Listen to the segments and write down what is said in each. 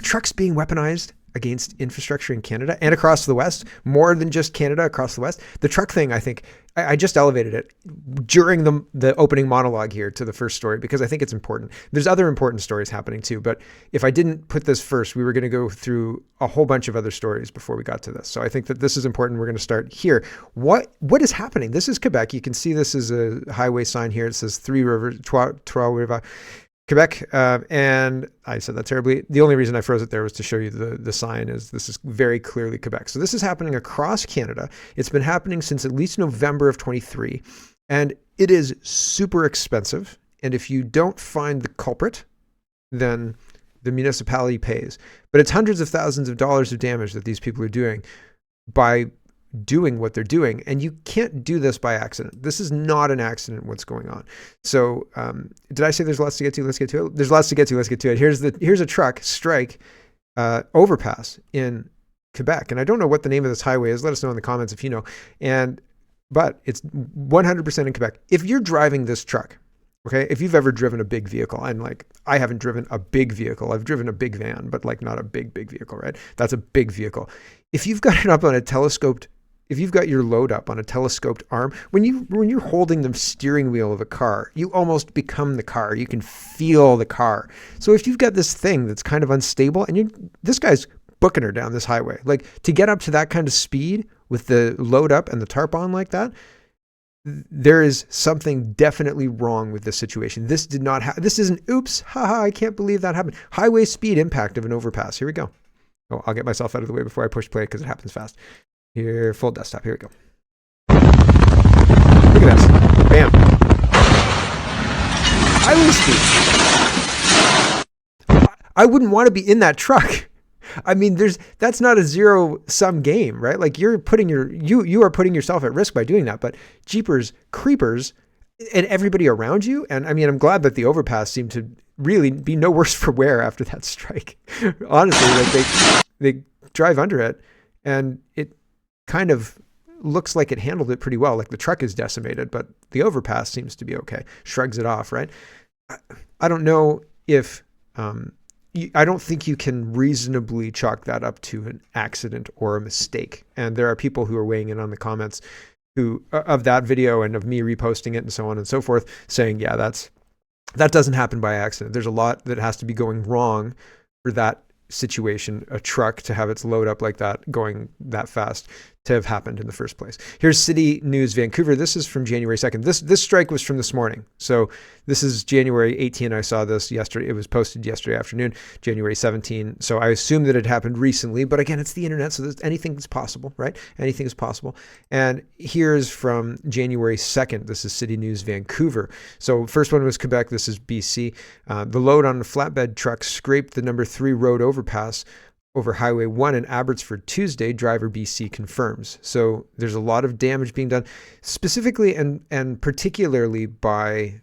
trucks being weaponized against infrastructure in Canada and across the West, more than just Canada, across the West. The truck thing, I think, I just elevated it during the opening monologue here to the first story because I think it's important. There's other important stories happening too, but if I didn't put this first, we were going to go through a whole bunch of other stories before we got to this. So I think that this is important. We're going to start here. What is happening? This is Quebec. You can see this is a highway sign here. It says Three Rivers, Trois Rivers. Quebec, and I said that terribly. The only reason I froze it there was to show you the sign is this is very clearly Quebec. So this is happening across Canada. It's been happening since at least November of 23, and it is super expensive. And if you don't find the culprit, then the municipality pays. But it's hundreds of thousands of dollars of damage that these people are doing by doing what they're doing. And you can't do this by accident. This is not an accident, what's going on. So did I say there's lots to get to? Let's get to it. There's lots to get to. Let's get to it. Here's a truck strike overpass in Quebec. And I don't know what the name of this highway is. Let us know in the comments if you know. But it's 100% in Quebec. If you're driving this truck, okay, if you've ever driven a big vehicle, and like I haven't driven a big vehicle, I've driven a big van, but like not a big vehicle, right? That's a big vehicle. If you've got it up on a telescoped, if you've got your load up on a telescoped arm, when you're holding the steering wheel of a car, you almost become the car. You can feel the car. So if you've got this thing that's kind of unstable, and this guy's booking her down this highway, like to get up to that kind of speed with the load up and the tarp on like that, there is something definitely wrong with this situation. This did not happen. This isn't, oops, haha, I can't believe that happened. Highway speed impact of an overpass. Here we go. Oh, I'll get myself out of the way before I push play because it happens fast. Here, full desktop. Here we go. Look at this. Bam. Highway speed. I wouldn't want to be in that truck. I mean, that's not a zero-sum game, right? Like you are putting yourself at risk by doing that. But jeepers, creepers, and everybody around you. And I mean, I'm glad that the overpass seemed to really be no worse for wear after that strike. Honestly, like they drive under it, and it kind of looks like it handled it pretty well. Like the truck is decimated, but the overpass seems to be okay. Shrugs it off, right? I don't know if, I don't think you can reasonably chalk that up to an accident or a mistake. And there are people who are weighing in on the comments of that video and of me reposting it and so on and so forth, saying, yeah, that doesn't happen by accident. There's a lot that has to be going wrong for that situation, a truck to have its load up like that, going that fast, to have happened in the first place. Here's City News Vancouver. This is from January 2nd. This strike was from this morning. So this is January 18. I saw this yesterday. It was posted yesterday afternoon, January 17. So I assume that it happened recently, but again, it's the internet, so anything is possible, right? Anything is possible. And here's from January 2nd. This is City News Vancouver. So first one was Quebec. This is BC. The load on the flatbed truck scraped the number 3 road overpass over Highway 1 in Abbotsford Tuesday, driver BC confirms. So there's a lot of damage being done, specifically and particularly by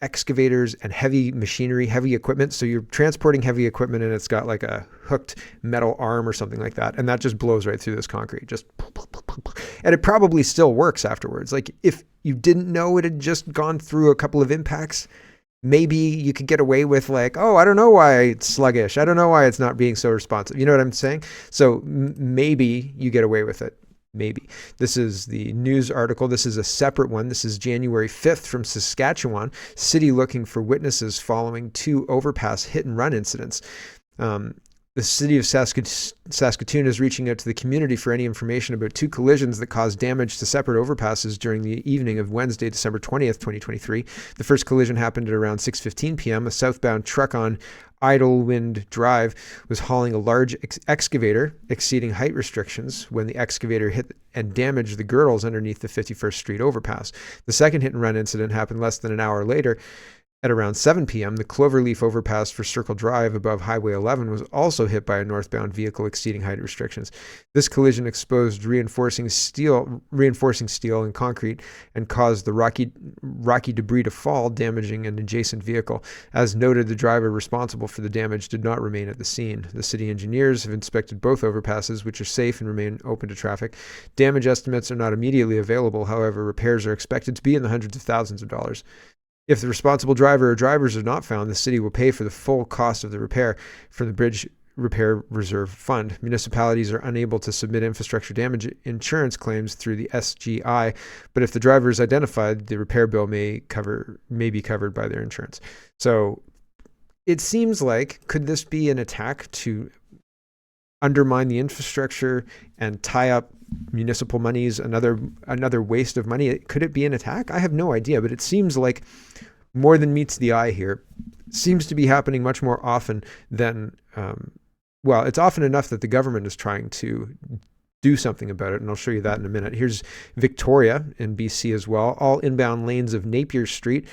excavators and heavy machinery, heavy equipment. So you're transporting heavy equipment and it's got like a hooked metal arm or something like that. And that just blows right through this concrete. And it probably still works afterwards. Like if you didn't know it had just gone through a couple of impacts, maybe you could get away with like, oh, I don't know why it's sluggish. I don't know why it's not being so responsive. You know what I'm saying? So maybe you get away with it. Maybe. This is the news article. This is a separate one. This is January 5th from Saskatchewan. City looking for witnesses following 2 overpass hit and run incidents. The city of Saskatoon is reaching out to the community for any information about 2 collisions that caused damage to separate overpasses during the evening of Wednesday, December 20th, 2023. The first collision happened at around 6:15 p.m. A southbound truck on Idlewind Drive was hauling a large excavator exceeding height restrictions when the excavator hit and damaged the girdles underneath the 51st Street overpass. The second hit and run incident happened less than an hour later. At around 7 p.m., the Cloverleaf overpass for Circle Drive above Highway 11 was also hit by a northbound vehicle exceeding height restrictions. This collision exposed reinforcing steel and concrete and caused the rocky debris to fall, damaging an adjacent vehicle. As noted, the driver responsible for the damage did not remain at the scene. The city engineers have inspected both overpasses, which are safe and remain open to traffic. Damage estimates are not immediately available. However, repairs are expected to be in the hundreds of thousands of dollars. If the responsible driver or drivers are not found, the city will pay for the full cost of the repair from the bridge Repair Reserve Fund. Municipalities are unable to submit infrastructure damage insurance claims through the SGI, but if the driver is identified, the repair bill may be covered by their insurance. So it seems like, could this be an attack to undermine the infrastructure and tie up municipal monies, another waste of money? Could it be an attack? I have no idea, but it seems like more than meets the eye here. Seems to be happening much more often than, well, it's often enough that the government is trying to do something about it, and I'll show you that in a minute. Here's Victoria in BC as well. All inbound lanes of Napier Street,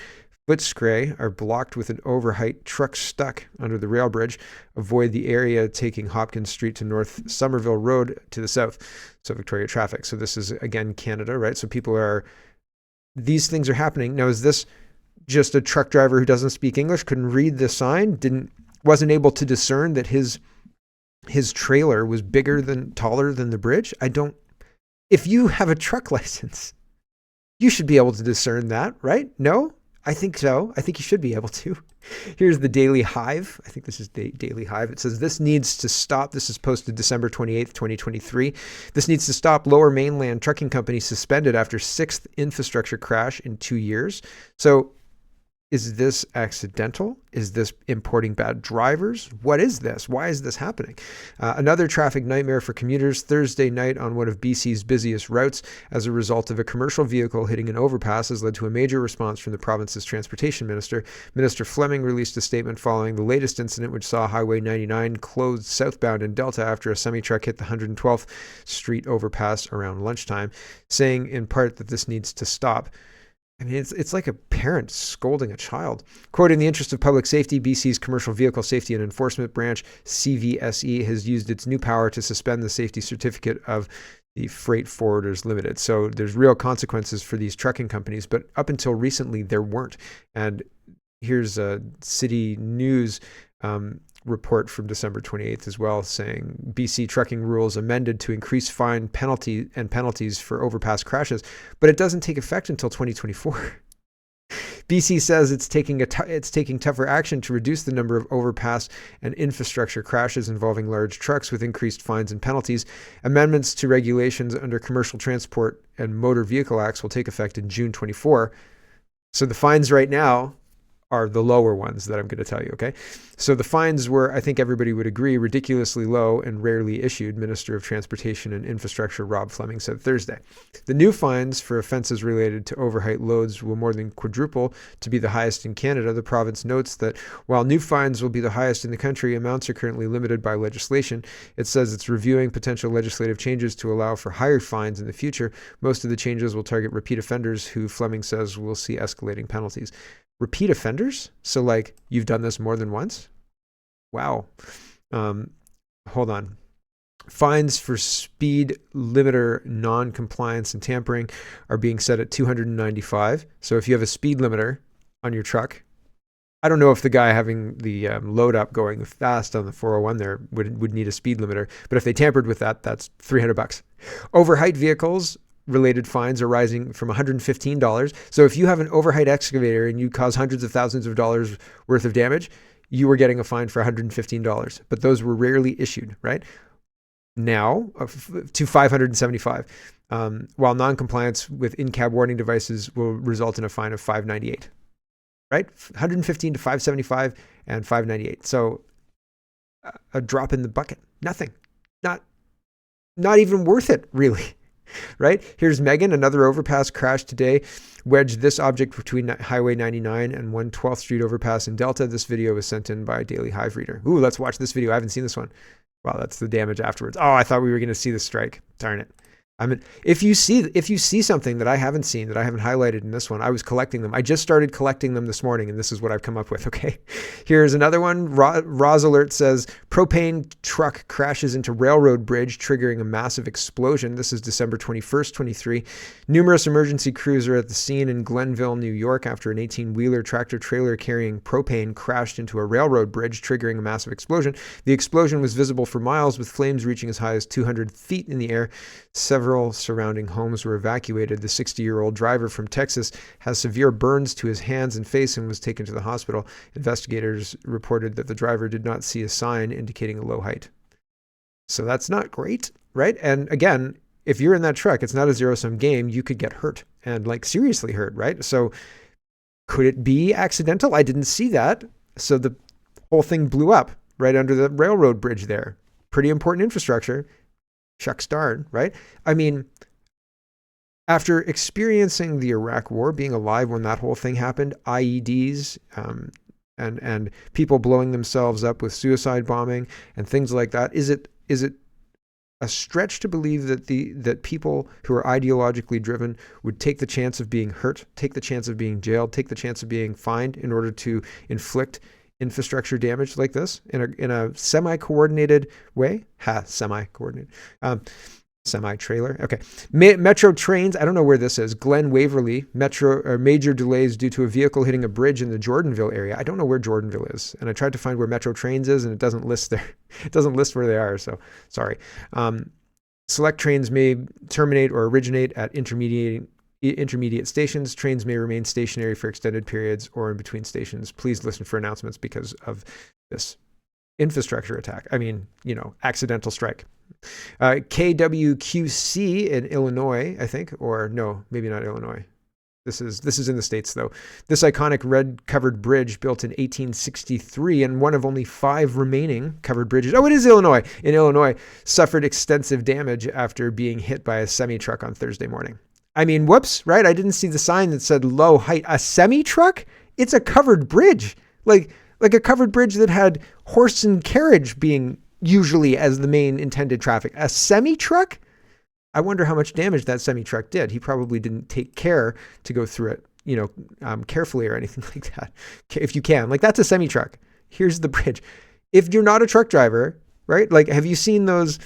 Footscray, are blocked with an overheight truck stuck under the rail bridge. Avoid the area taking Hopkins Street to North Somerville Road to the south. So Victoria traffic. So this is, again, Canada, right? So these things are happening. Now, is this just a truck driver who doesn't speak English, couldn't read the sign, wasn't able to discern that his trailer was taller than the bridge? If you have a truck license, you should be able to discern that, right? No? I think so. I think you should be able to. Here's the Daily Hive. I think this is Daily Hive. It says, this needs to stop. This is posted December 28th, 2023. This needs to stop. Lower Mainland trucking company suspended after 6th infrastructure crash in 2 years. So is this accidental? Is this importing bad drivers? What is this? Why is this happening? Another traffic nightmare for commuters Thursday night on one of BC's busiest routes as a result of a commercial vehicle hitting an overpass has led to a major response from the province's transportation minister. Minister Fleming released a statement following the latest incident, which saw Highway 99 closed southbound in Delta after a semi-truck hit the 112th Street overpass around lunchtime, saying in part that this needs to stop. I mean, it's like a parent scolding a child. Quote, in the interest of public safety, BC's Commercial Vehicle Safety and Enforcement Branch, CVSE, has used its new power to suspend the safety certificate of the Freight Forwarders Limited. So there's real consequences for these trucking companies, but up until recently, there weren't. And here's a City News report from December 28th as well, saying BC trucking rules amended to increase penalties for overpass crashes, but it doesn't take effect until 2024. BC says it's taking tougher action to reduce the number of overpass and infrastructure crashes involving large trucks with increased fines and penalties. Amendments to regulations under Commercial Transport and Motor Vehicle Acts will take effect in June 24. So the fines right now are the lower ones that I'm going to tell you, okay? So the fines were, I think everybody would agree, ridiculously low and rarely issued, Minister of Transportation and Infrastructure Rob Fleming said Thursday. The new fines for offenses related to overheight loads will more than quadruple to be the highest in Canada. The province notes that while new fines will be the highest in the country, amounts are currently limited by legislation. It says it's reviewing potential legislative changes to allow for higher fines in the future. Most of the changes will target repeat offenders who Fleming says will see escalating penalties. Repeat offenders? So like you've done this more than once? Wow. Hold on. Fines for speed limiter non-compliance and tampering are being set at $295. So if you have a speed limiter on your truck, I don't know if the guy having the load up going fast on the 401 there would need a speed limiter, but if they tampered with that, that's $300. Overheight vehicles related fines are rising from $115. So if you have an overheight excavator and you cause hundreds of thousands of dollars worth of damage, you were getting a fine for $115. But those were rarely issued, right? Now to $575. While non-compliance with in-cab warning devices will result in a fine of $598. Right? $115 to $575 and $598. So a drop in the bucket. Nothing. Not even worth it, really. Right? Here's Megan. Another overpass crash today wedged this object between Highway 99 and 112th Street overpass in Delta. This video was sent in by a Daily Hive reader. Ooh, let's watch this video. I haven't seen this one. Wow, that's the damage afterwards. Oh, I thought we were going to see the strike. Darn it. I mean, if you see something that I haven't seen, that I haven't highlighted in this one, I was collecting them. I just started collecting them this morning, and this is what I've come up with, okay? Here's another one. Roz Alert says, propane truck crashes into railroad bridge, triggering a massive explosion. This is December 21st, 23. Numerous emergency crews are at the scene in Glenville, New York, after an 18-wheeler tractor-trailer carrying propane crashed into a railroad bridge, triggering a massive explosion. The explosion was visible for miles, with flames reaching as high as 200 feet in the air. Several several surrounding homes were evacuated. The 60-year-old driver from Texas has severe burns to his hands and face and was taken to the hospital. Investigators reported that the driver did not see a sign indicating a low height. So that's not great, right? And again, if you're in that truck, it's not a zero-sum game. You could get hurt, and like seriously hurt, right? So could it be accidental? I didn't see that. So the whole thing blew up right under the railroad bridge there. Pretty important infrastructure. Shucks darn, right? I mean, after experiencing the Iraq War, being alive when that whole thing happened, IEDs, and people blowing themselves up with suicide bombing and things like that, is it a stretch to believe that people who are ideologically driven would take the chance of being hurt, take the chance of being jailed, take the chance of being fined in order to inflict infrastructure damage like this in a semi-coordinated way? Semi-coordinated. Semi-trailer. Okay. Metro trains. I don't know where this is. Glen Waverly. Major delays due to a vehicle hitting a bridge in the Jordanville area. I don't know where Jordanville is. And I tried to find where Metro trains is, and it doesn't list there. It doesn't list where they are. So sorry. Select trains may terminate or originate at intermediate stations. Trains may remain stationary for extended periods or in between stations. Please listen for announcements because of this infrastructure attack. I mean, accidental strike. KWQC in Illinois, I think, or no, maybe not Illinois. This is in the States, though. This iconic red-covered bridge built in 1863 and one of only 5 remaining covered bridges. Oh, it is Illinois. In Illinois, suffered extensive damage after being hit by a semi-truck on Thursday morning. I mean, whoops, right? I didn't see the sign that said low height. A semi-truck? It's a covered bridge. Like a covered bridge that had horse and carriage being usually as the main intended traffic. A semi-truck? I wonder how much damage that semi-truck did. He probably didn't take care to go through it, carefully or anything like that. If you can, like, that's a semi-truck. Here's the bridge. If you're not a truck driver, right? Like, have you seen those?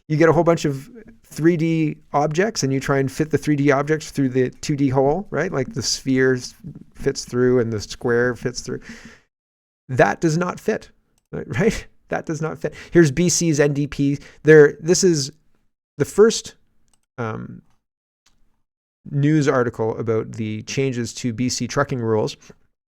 You get a whole bunch of 3D objects and you try and fit the 3D objects through the 2D hole, right? Like the sphere fits through and the square fits through. That does not fit, right? That does not fit. Here's BC's NDP. This is the first news article about the changes to BC trucking rules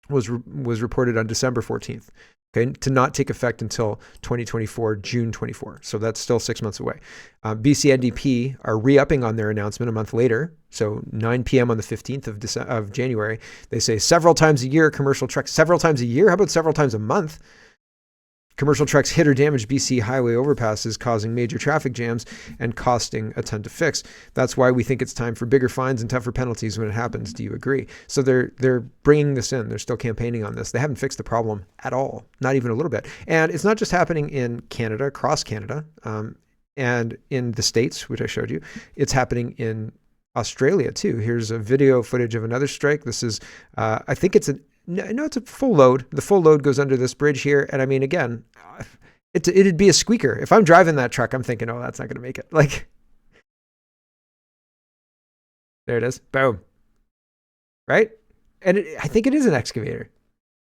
was reported on December 14th. Okay, to not take effect until 2024, June 24. So that's still 6 months away. BC NDP are re-upping on their announcement a month later. So 9 p.m. on the 15th of January. They say several times a year, commercial trucks, several times a year? How about several times a month? Commercial trucks hit or damage BC highway overpasses, causing major traffic jams and costing a ton to fix. That's why we think it's time for bigger fines and tougher penalties when it happens. Do you agree? So they're bringing this in. They're still campaigning on this. They haven't fixed the problem at all, not even a little bit. And it's not just happening in Canada, across Canada, and in the States, which I showed you. It's happening in Australia too. Here's a video footage of another strike. This is, I think it's it's a full load. The full load goes under this bridge here. And I mean, again, it'd be a squeaker. If I'm driving that truck, I'm thinking, oh, that's not going to make it. Like, there it is. Boom. Right? And I think it is an excavator.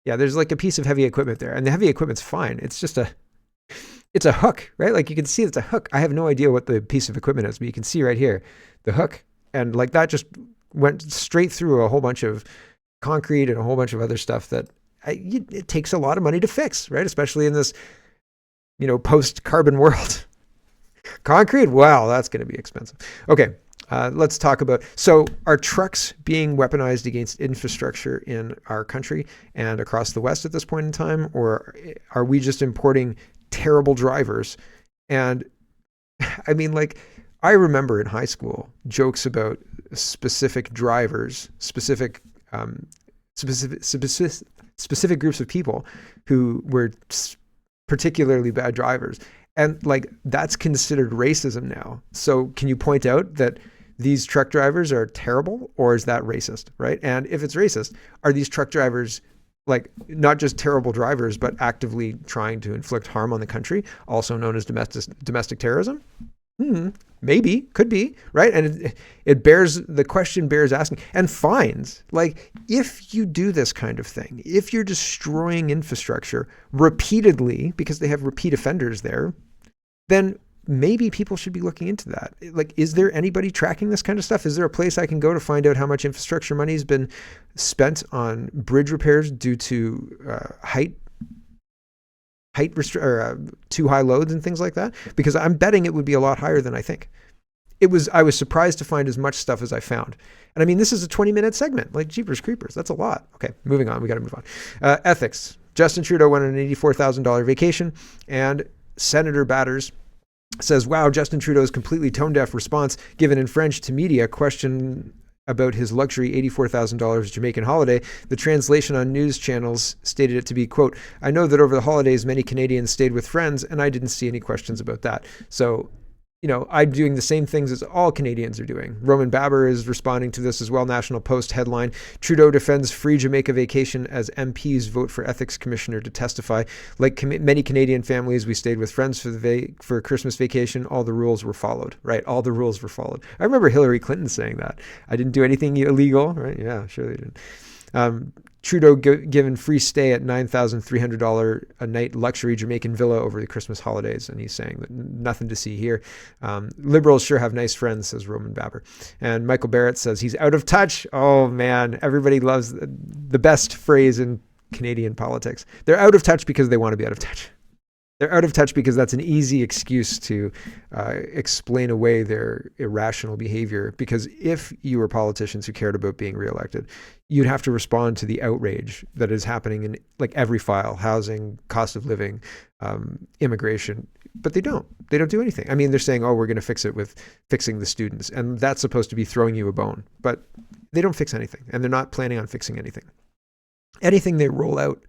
Yeah, there's like a piece of heavy equipment there. And the heavy equipment's fine. It's just it's a hook, right? Like you can see it's a hook. I have no idea what the piece of equipment is, but you can see right here, the hook. And like that just went straight through a whole bunch of concrete and a whole bunch of other stuff that it takes a lot of money to fix, right? Especially in this, post-carbon world. Concrete, wow, that's going to be expensive. Okay, let's talk about, so are trucks being weaponized against infrastructure in our country and across the West at this point in time? Or are we just importing terrible drivers? And I mean, like, I remember in high school jokes about specific drivers, specific groups of people who were particularly bad drivers. And like, that's considered racism now. So can you point out that these truck drivers are terrible, or is that racist, right? And if it's racist, are these truck drivers like not just terrible drivers, but actively trying to inflict harm on the country, also known as domestic terrorism? Maybe, could be, right? And the question bears asking. And fines, like, if you do this kind of thing, if you're destroying infrastructure repeatedly because they have repeat offenders there, then maybe people should be looking into that. Like, is there anybody tracking this kind of stuff? Is there a place I can go to find out how much infrastructure money has been spent on bridge repairs due to too high loads and things like that? Because I'm betting it would be a lot higher than I think. I was surprised to find as much stuff as I found. And I mean, this is a 20-minute segment, like Jeepers Creepers. That's a lot. Okay, moving on. We got to move on. Ethics. Justin Trudeau went on an $84,000 vacation, and Senator Batters says, wow, Justin Trudeau's completely tone-deaf response given in French to media question about his luxury $84,000 Jamaican holiday. The translation on news channels stated it to be, quote, I know that over the holidays, many Canadians stayed with friends, and I didn't see any questions about that. So, I'm doing the same things as all Canadians are doing. Roman Baber is responding to this as well. National Post headline, Trudeau defends free Jamaica vacation as MPs vote for ethics commissioner to testify. Like many Canadian families, we stayed with friends for Christmas vacation. All the rules were followed, right? All the rules were followed. I remember Hillary Clinton saying that. I didn't do anything illegal, right? Yeah, sure they didn't. Trudeau given free stay at $9,300 a night luxury Jamaican villa over the Christmas holidays. And he's saying that nothing to see here. Liberals sure have nice friends, says Roman Baber. And Michael Barrett says he's out of touch. Oh, man. Everybody loves the best phrase in Canadian politics. They're out of touch because they want to be out of touch. They're out of touch because that's an easy excuse to explain away their irrational behavior. Because if you were politicians who cared about being reelected, you'd have to respond to the outrage that is happening in like every file: housing, cost of living, immigration. But they don't. They don't do anything. I mean, they're saying, oh, we're going to fix it with fixing the students. And that's supposed to be throwing you a bone. But they don't fix anything. And they're not planning on fixing anything. Anything they roll out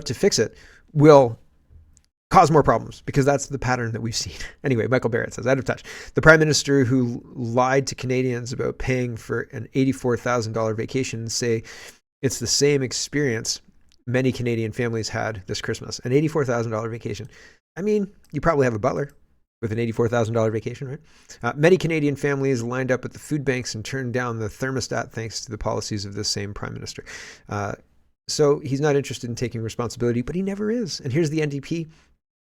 to fix it will cause more problems, because that's the pattern that we've seen. Anyway, Michael Barrett says, out of touch. The Prime Minister who lied to Canadians about paying for an $84,000 vacation say it's the same experience many Canadian families had this Christmas. An $84,000 vacation. I mean, you probably have a butler with an $84,000 vacation, right? Many Canadian families lined up at the food banks and turned down the thermostat thanks to the policies of this same Prime Minister. So he's not interested in taking responsibility, but he never is. And here's the NDP.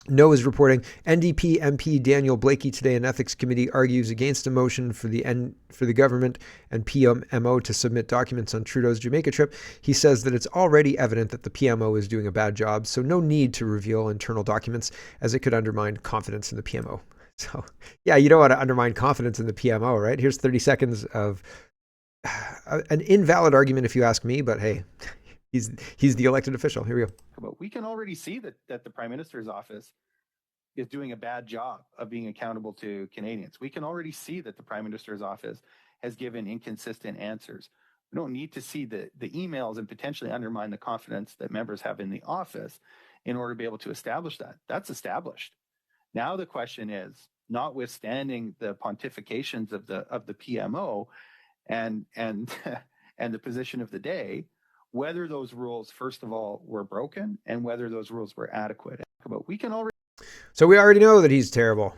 No is reporting NDP MP Daniel Blakey today in Ethics Committee argues against a motion for the government and PMO to submit documents on Trudeau's Jamaica trip. He says that it's already evident that the PMO is doing a bad job, so no need to reveal internal documents as it could undermine confidence in the PMO. So, yeah, you don't want to undermine confidence in the PMO, right? Here's 30 seconds of an invalid argument if you ask me, but hey, he's the elected official. Here we go. But we can already see that the Prime Minister's office is doing a bad job of being accountable to Canadians. We can already see that the Prime Minister's office has given inconsistent answers. We don't need to see the emails and potentially undermine the confidence that members have in the office in order to be able to establish that. That's established. Now the question is, notwithstanding the pontifications of the PMO and the position of the day, whether those rules, first of all, were broken and whether those rules were adequate. But we can already. So we already know that he's terrible.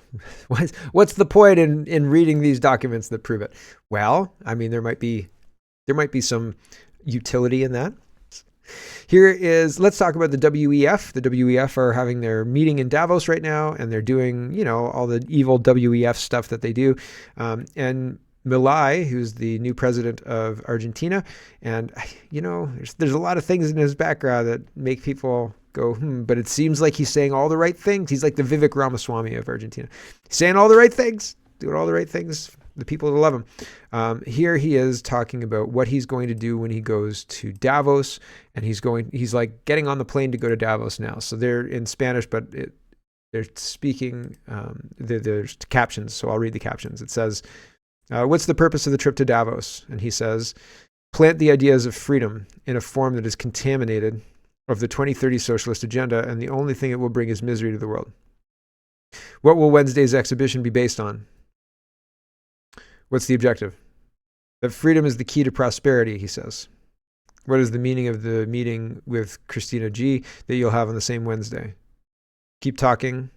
What's the point in reading these documents that prove it? Well, I mean, there might be some utility in that. Let's talk about the WEF. The WEF are having their meeting in Davos right now, and they're doing, all the evil WEF stuff that they do. And Milei, who's the new president of Argentina. And, there's a lot of things in his background that make people go, but it seems like he's saying all the right things. He's like the Vivek Ramaswamy of Argentina. He's saying all the right things, doing all the right things. The people that love him. Here he is talking about what he's going to do when he goes to Davos. And he's like getting on the plane to go to Davos now. So they're in Spanish, but they're speaking, there's captions. So I'll read the captions. It says, what's the purpose of the trip to Davos? And he says, plant the ideas of freedom in a form that is contaminated of the 2030 socialist agenda, and the only thing it will bring is misery to the world. What will Wednesday's exhibition be based on? What's the objective? That freedom is the key to prosperity, he says. What is the meaning of the meeting with Christina G that you'll have on the same Wednesday? Keep talking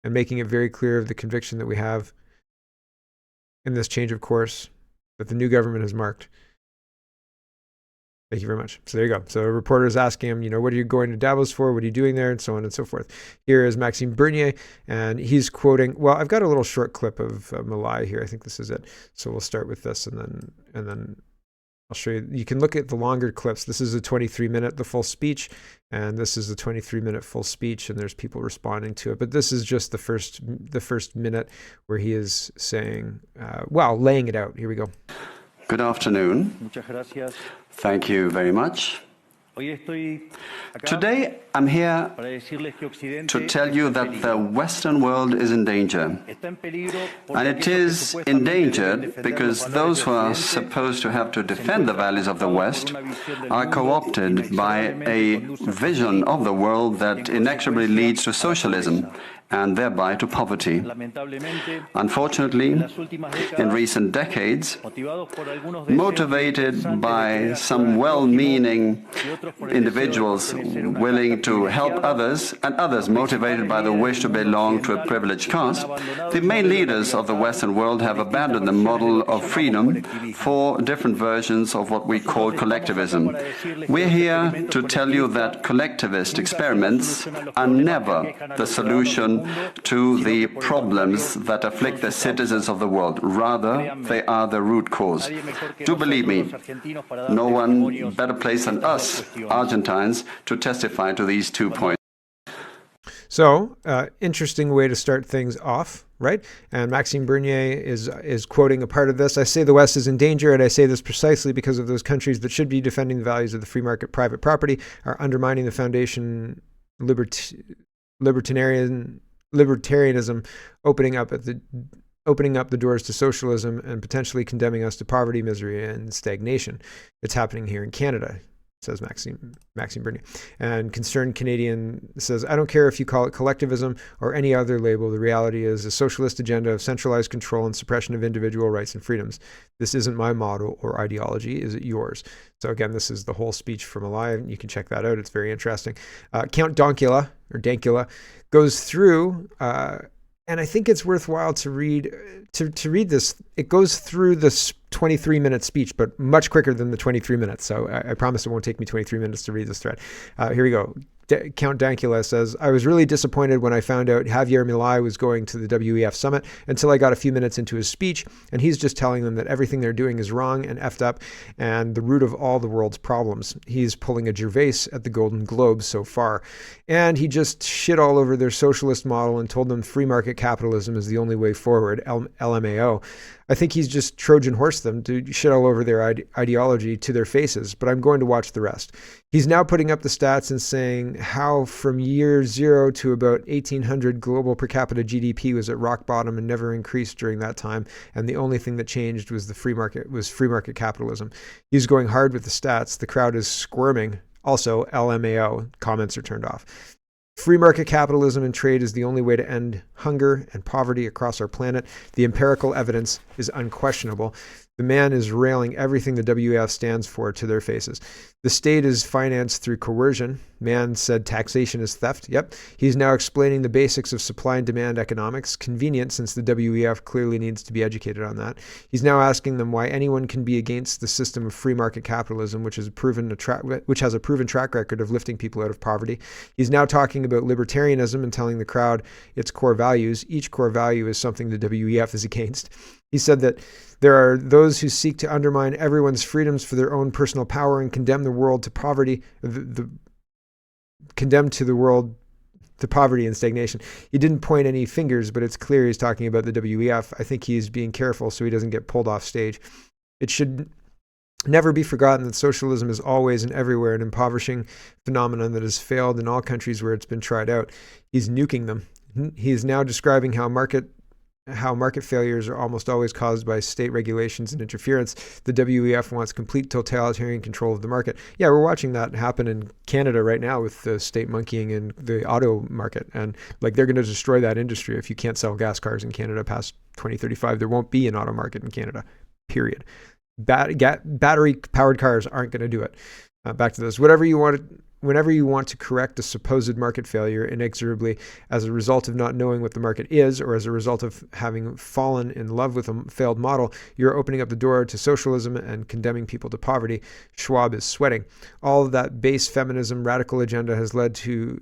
and making it very clear of the conviction that we have in this change of course that the new government has marked. Thank you very much. So there you go. So a reporter is asking him, what are you going to Davos for? What are you doing there? And so on and so forth. Here is Maxime Bernier, and he's quoting, well, I've got a little short clip of Malai here. I think this is it. So we'll start with this, and then I'll show you. You can look at the longer clips. This is a 23-minute, the full speech, and this is a 23-minute full speech, and there's people responding to it. But this is just the first minute where he is saying, laying it out. Here we go. Good afternoon. Muchas gracias. Thank you very much. Hoy estoy acá Today, I'm here para decirles que Occidente to tell you está en that the peligro. Western world is in danger. Está en peligro porque And it aquellos que is supuestamente deben endangered defender because los valores those de who are Occidente supposed to have to se defend the encuentran values of the cooptados West por una visión del are mundo co-opted by a inexorablemente conduce al vision of the fascismo, world that en inexorably consecuencia, leads to a la socialism pobreza. and thereby to poverty. Lamentablemente, Unfortunately, en las últimas in décadas, recent decades, motivados por algunos deseos motivated incessantes de by querer some ayudar al prójimo well-meaning y otros por el deseo de individuals pertenecer a una willing casta to help privilegiada, others, and others motivated by the wish to belong to a privileged caste, the main leaders of the Western world have abandoned the model of freedom for different versions of what we call collectivism. We're here to tell you that collectivist experiments are never the solution to the problems that afflict the citizens of the world. Rather, they are the root cause. Do believe me, no one better placed than us, Argentines, to testify to these 2 points. So, interesting way to start things off, right? And Maxime Bernier is quoting a part of this. I say the West is in danger, and I say this precisely because of those countries that should be defending the values of the free market private property are undermining the foundation libertarianism, opening up the doors to socialism and potentially condemning us to poverty, misery, and stagnation. It's happening here in Canada, says Maxime Bernier. And Concerned Canadian says, I don't care if you call it collectivism or any other label. The reality is a socialist agenda of centralized control and suppression of individual rights and freedoms. This isn't my model or ideology. Is it yours? So again, this is the whole speech from Alive. You can check that out. It's very interesting. Count Dankula goes through, and I think it's worthwhile to read this. It goes through this 23-minute speech, but much quicker than the 23 minutes. So I promise it won't take me 23 minutes to read this thread. Here we go. Count Dankula says, I was really disappointed when I found out Javier Milei was going to the WEF summit until I got a few minutes into his speech, and he's just telling them that everything they're doing is wrong and effed up and the root of all the world's problems. He's pulling a Gervais at the Golden Globes so far. And he just shit all over their socialist model and told them free market capitalism is the only way forward, LMAO. I think he's just Trojan horse them to shit all over their ideology to their faces, but I'm going to watch the rest. He's now putting up the stats and saying how from year zero to about 1800 global per capita GDP was at rock bottom and never increased during that time, and the only thing that changed was free market capitalism. He's going hard with the stats. The crowd is squirming. Also, LMAO, comments are turned off. Free market capitalism and trade is the only way to end hunger and poverty across our planet. The empirical evidence is unquestionable. The man is railing everything the WEF stands for to their faces. The state is financed through coercion. Man said taxation is theft. Yep. He's now explaining the basics of supply and demand economics. Convenient, since the WEF clearly needs to be educated on that. He's now asking them why anyone can be against the system of free market capitalism, which has a proven track record of lifting people out of poverty. He's now talking about libertarianism and telling the crowd its core values. Each core value is something the WEF is against. He said that there are those who seek to undermine everyone's freedoms for their own personal power and condemn the world to poverty, condemn to the world to poverty and stagnation. He didn't point any fingers, but it's clear he's talking about the WEF. I think he's being careful so he doesn't get pulled off stage. It should never be forgotten that socialism is always and everywhere an impoverishing phenomenon that has failed in all countries where it's been tried out. He's nuking them. He is now describing how market failures are almost always caused by state regulations and interference. The WEF wants complete totalitarian control of the market. Yeah, we're watching that happen in Canada right now with the state monkeying in the auto market. And like, they're going to destroy that industry. If you can't sell gas cars in Canada past 2035, there won't be an auto market in Canada, period. Battery-powered cars aren't going to do it. Back to this. Whatever you whenever you want to correct a supposed market failure inexorably as a result of not knowing what the market is, or as a result of having fallen in love with a failed model, you're opening up the door to socialism and condemning people to poverty. Schwab is sweating. All of that base feminism radical agenda has led to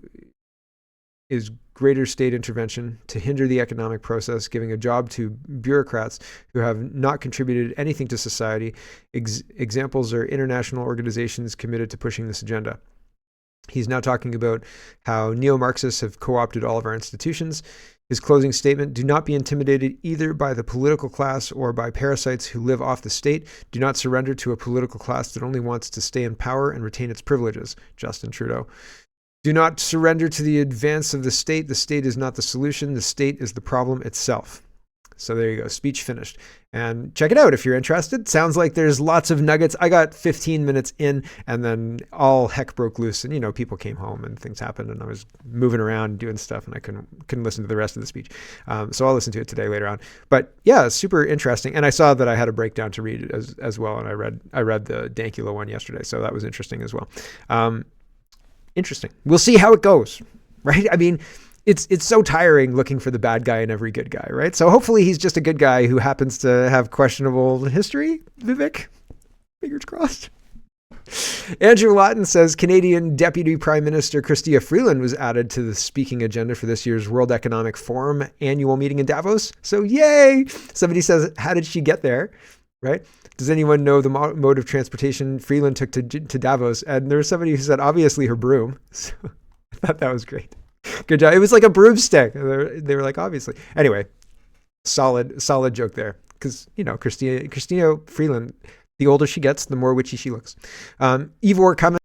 is greater state intervention to hinder the economic process, giving a job to bureaucrats who have not contributed anything to society. Examples are international organizations committed to pushing this agenda. He's now talking about how neo-Marxists have co-opted all of our institutions. His closing statement: do not be intimidated either by the political class or by parasites who live off the state. Do not surrender to a political class that only wants to stay in power and retain its privileges. Justin Trudeau. Do not surrender to the advance of the state. The state is not the solution. The state is the problem itself. So there you go. Speech finished. And check it out if you're interested. Sounds like there's lots of nuggets. I got 15 minutes in, and then all heck broke loose. And, you know, people came home and things happened, and I was moving around and doing stuff, and I couldn't listen to the rest of the speech. So I'll listen to it today later on. But yeah, super interesting. And I saw that I had a breakdown to read as well. And I read the Dankula one yesterday. So that was interesting as well. Interesting. We'll see how it goes, right? I mean, it's so tiring looking for the bad guy in every good guy, right? So hopefully he's just a good guy who happens to have questionable history, Vivek. Fingers crossed. Andrew Lawton says Canadian Deputy Prime Minister Chrystia Freeland was added to the speaking agenda for this year's World Economic Forum annual meeting in Davos. So yay! Somebody says, how did she get there, right? Does anyone know the mode of transportation Freeland took to Davos? And there was somebody who said, obviously her broom. So I thought that was great. Good job. It was like a broomstick. They were like, obviously. Anyway, solid joke there. Because, you know, Christina Freeland, the older she gets, the more witchy she looks. Ivor coming.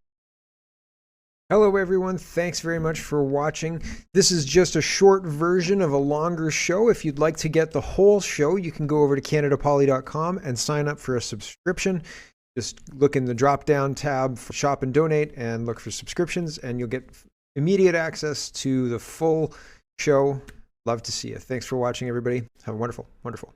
Hello, everyone. Thanks very much for watching. This is just a short version of a longer show. If you'd like to get the whole show, you can go over to CanadaPoly.com and sign up for a subscription. Just look in the drop-down tab for Shop and Donate and look for subscriptions, and you'll get immediate access to the full show. Love to see you. Thanks for watching, everybody. Have a wonderful, wonderful